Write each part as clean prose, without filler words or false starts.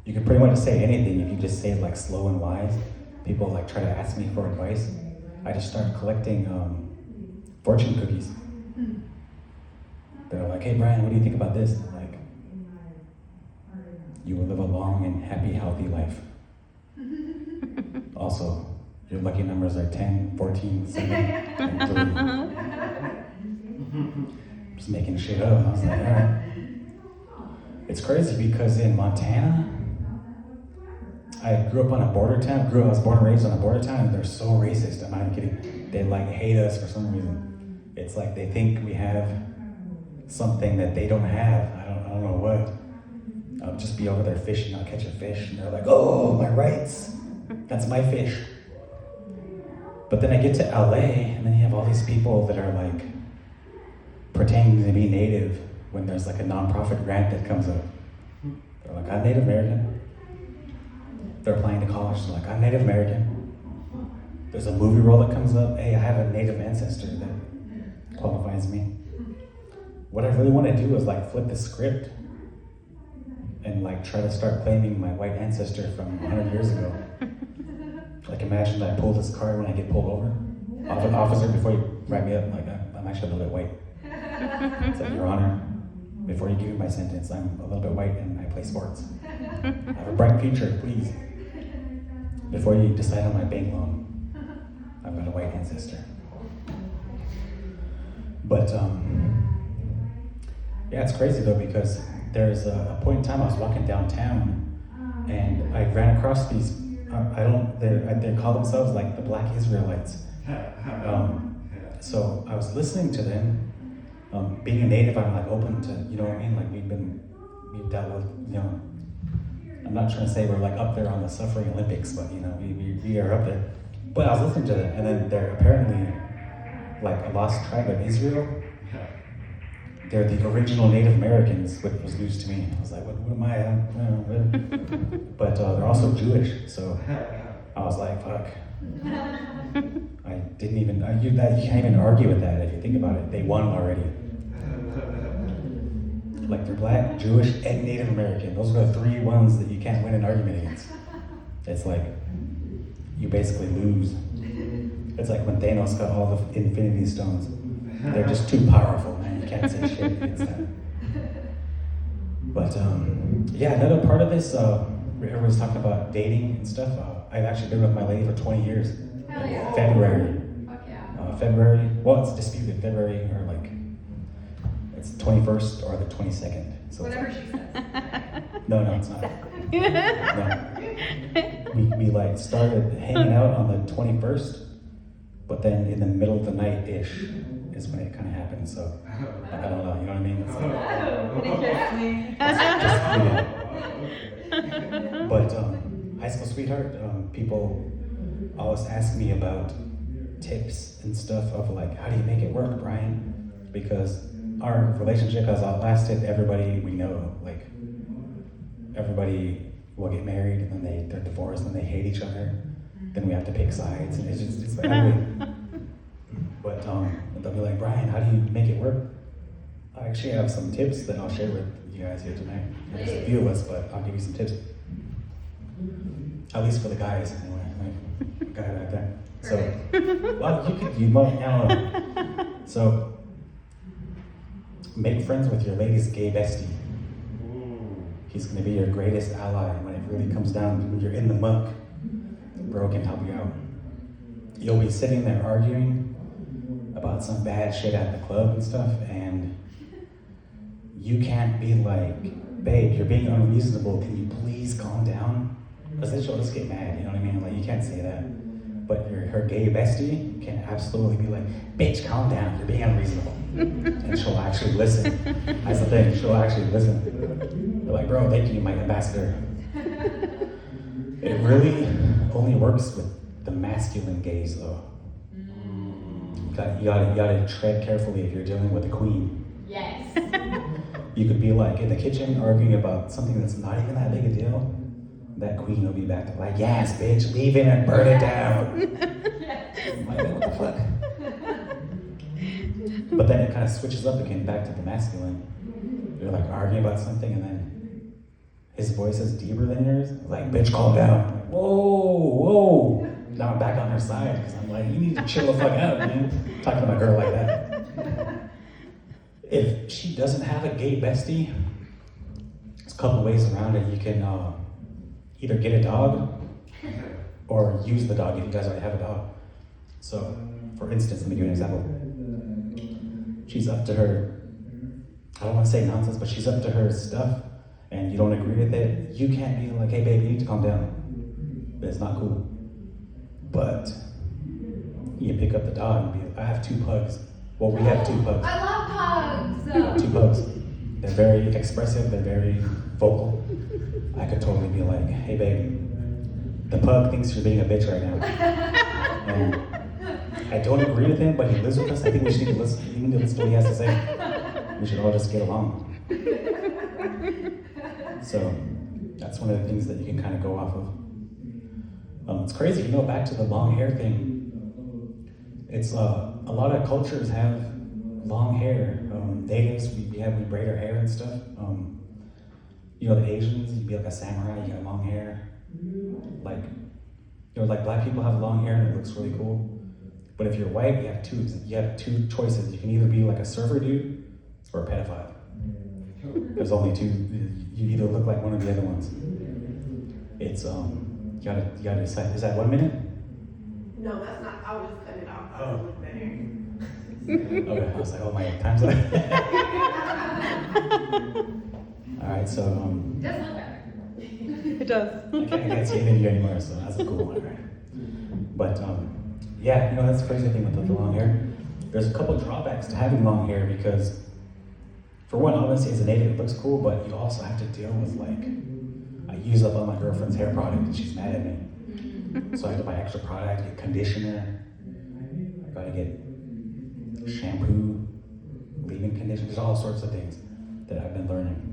You can pretty much say anything if you just say it like slow and wise. People like try to ask me for advice. I just start collecting fortune cookies. They're like, hey Brian, what do you think about this? I'm like, you will live a long and happy, healthy life. Also, your lucky numbers are 10, 14, 7, and 3. Just making shit up. I was like, all right. It's crazy because in Montana, I grew up on a border town. I was born and raised on a border town, and they're so racist. I'm not even kidding. They like hate us for some reason. It's like they think we have something that they don't have. I don't know what. I'll just be over there fishing. I'll catch a fish, and they're like, "Oh, my rights. That's my fish." But then I get to LA, and then you have all these people that are like pretending to be Native when there's like a nonprofit grant that comes up. They're like, "I'm Native American." They're applying to college. They're like, "I'm Native American." There's a movie role that comes up. Hey, I have a Native ancestor that qualifies me. What I really want to do is like flip the script and like try to start claiming my white ancestor from 100 years ago. Like imagine that I pull this card when I get pulled over. Officer, before you write me up, like I'm actually a little bit white. It's like, Your Honor, before you give me my sentence, I'm a little bit white and I play sports. I have a bright future, please. Before you decide on my bank loan, I've got a white ancestor. But yeah, it's crazy though, because there's a point in time I was walking downtown and I ran across these, they call themselves like the Black Israelites. So I was listening to them. Being a Native, I'm like open to, you know what I mean? Like we've dealt with, you know, I'm not trying to say we're like up there on the suffering Olympics, but you know, we are up there. But I was listening to them, and then they're apparently like a lost tribe of Israel. They're the original Native Americans, which was news to me. I was like, what am I? But they're also Jewish, so I was like, fuck. I didn't even, you can't even argue with that if you think about it. They won already. Like they're Black, Jewish, and Native American. Those are the three ones that you can't win an argument against. It's like, you basically lose. It's like when Thanos got all the Infinity Stones. They're just too powerful, man. You can't say shit against that. But yeah, another part of this, everyone's talking about dating and stuff. I've actually been with my lady for 20 years. Hell yeah. February. Fuck yeah. February, well, it's disputed, February, or like, it's 21st or the 22nd. So Whatever she says. no, it's not. No. We like started hanging out on the 21st, but then in the middle of the night-ish is when it kind of happened, so like, I don't know, you know what I mean? It's like, But high school sweetheart, people always ask me about tips and stuff of like, how do you make it work, Brian? Because our relationship has outlasted everybody we know. Like, everybody will get married and then they're divorced and they hate each other. Then we have to pick sides, and it's like ugly. But they'll be like, Brian, how do you make it work? I actually have some tips that I'll share with you guys here tonight. There's a few of us, but I'll give you some tips. At least for the guys, anyway. Like, guy back there. So, well, you might know. So, make friends with your latest gay bestie. He's going to be your greatest ally when it really comes down to when you're in the muck. Bro can help you out. You'll be sitting there arguing about some bad shit at the club and stuff, and you can't be like, babe, you're being unreasonable, can you please calm down? Because then she'll just get mad, you know what I mean? Like, you can't say that. But her gay bestie can absolutely be like, bitch, calm down, you're being unreasonable. And she'll actually listen. That's the thing, she'll actually listen. They're like, bro, thank you, my ambassador. It really only works with the masculine gaze, though. You gotta tread carefully if you're dealing with a queen. Yes. You could be like in the kitchen arguing about something that's not even that big a deal. That queen will be back to like, yes, bitch, leave it and burn it down. I'm like, what the fuck? But then it kind of switches up again back to the masculine. You're like arguing about something, and then his voice is deeper than yours. Like, bitch, calm down. I'm like, whoa. Now I'm back on her side because I'm like, you need to chill the fuck out, man. Talking to my girl like that. If she doesn't have a gay bestie, there's a couple ways around it. You can either get a dog or use the dog if you guys already have a dog. So, for instance, let me give you an example. She's up to her, I don't want to say nonsense, but she's up to her stuff and you don't agree with it. You can't be like, hey babe, you need to calm down. But it's not cool. But you pick up the dog and be like, I have 2 pugs. Well, we have 2 pugs. I love pugs. We have 2 pugs. They're very expressive, they're very vocal. I could totally be like, hey babe, the pug thinks you're being a bitch right now. And I don't agree with him, but he lives with us. I think we should need to listen to what he has to say. We should all just get along. So that's one of the things that you can kind of go off of. It's crazy, back to the long hair thing. It's a lot of cultures have long hair. Natives, we braid our hair and stuff. The Asians, you'd be like a samurai, you got long hair. Like black people have long hair and it looks really cool. But if you're white, you have two choices. You can either be like a surfer dude or a pedophile. There's only 2. You either look like one of the other ones. It's you gotta decide. Is that 1 minute? No, that's not. I was just cutting it off. I was looking at it. Okay, I was like, oh my time's up. All right, so It does look better. It does. I can't see any of you anymore, so that's a cool one, right? But yeah, that's the crazy thing with the long hair. There's a couple drawbacks to having long hair because, for one, obviously as a native it looks cool, but you also have to deal with I use up all my girlfriend's hair product and she's mad at me. So I have to buy extra product, get conditioner, I gotta get shampoo, leave-in conditioner, there's all sorts of things that I've been learning.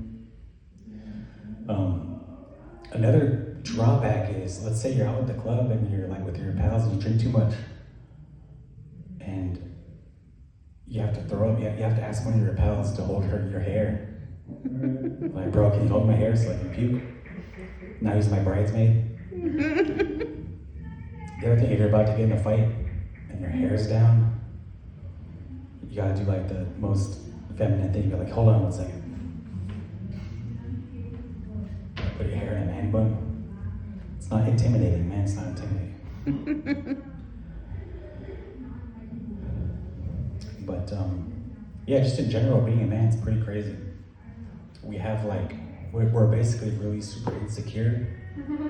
Another drawback is, let's say you're out at the club and you're with your pals and you drink too much. And you have to throw up, you have to ask one of your pals to hold your hair. Like, bro, can you hold my hair so I can puke? Now he's my bridesmaid. The other thing, if you're about to get in a fight and your hair's down, you gotta do the most feminine thing. You're like, hold on 1 second. Put your hair in a man bun. It's not intimidating, man. It's not intimidating. But yeah, just in general, being a man is pretty crazy. We have we're basically really super insecure.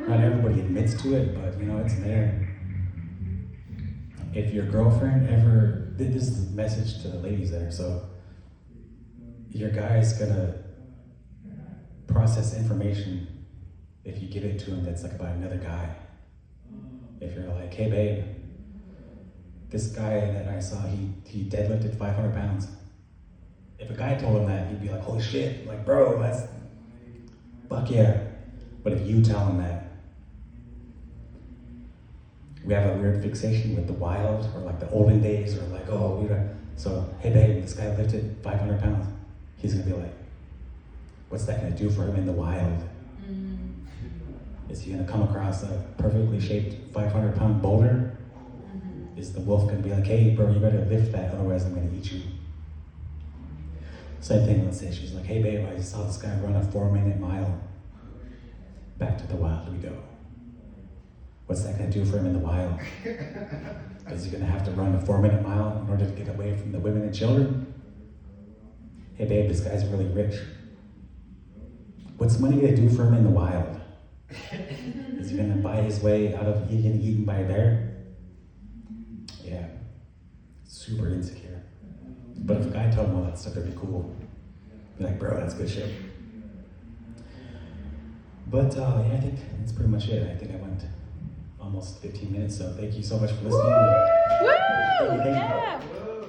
Not everybody admits to it, but it's there. If your girlfriend this is the message to the ladies there, so your guy's gonna process information if you give it to him that's about another guy. If you're like, hey babe, this guy that I saw, he deadlifted 500 pounds. If a guy told him that, he'd be like, holy shit, bro, that's, fuck yeah. But if you tell him that, we have a weird fixation with the wild, or the olden days, or so, hey babe, this guy lifted 500 pounds. He's gonna be like, what's that gonna do for him in the wild? Is he gonna come across a perfectly shaped 500-pound boulder? Is the wolf gonna be like, hey bro, you better lift that, otherwise I'm gonna eat you? Same thing, let's say she's like, hey babe, I saw this guy run a 4-minute mile. Back to the wild we go. What's that gonna do for him in the wild? Is he gonna have to run a 4-minute mile in order to get away from the women and children? Hey babe, this guy's really rich. What's money gonna do for him in the wild? Is he gonna buy his way out of getting eaten by a bear? Yeah, super insecure. But if a guy told him all that stuff, it'd be cool. Be like, bro, that's good shit. But yeah, I think that's pretty much it. I think I went almost 15 minutes, so thank you so much for listening. Woo! Thank you. Yeah.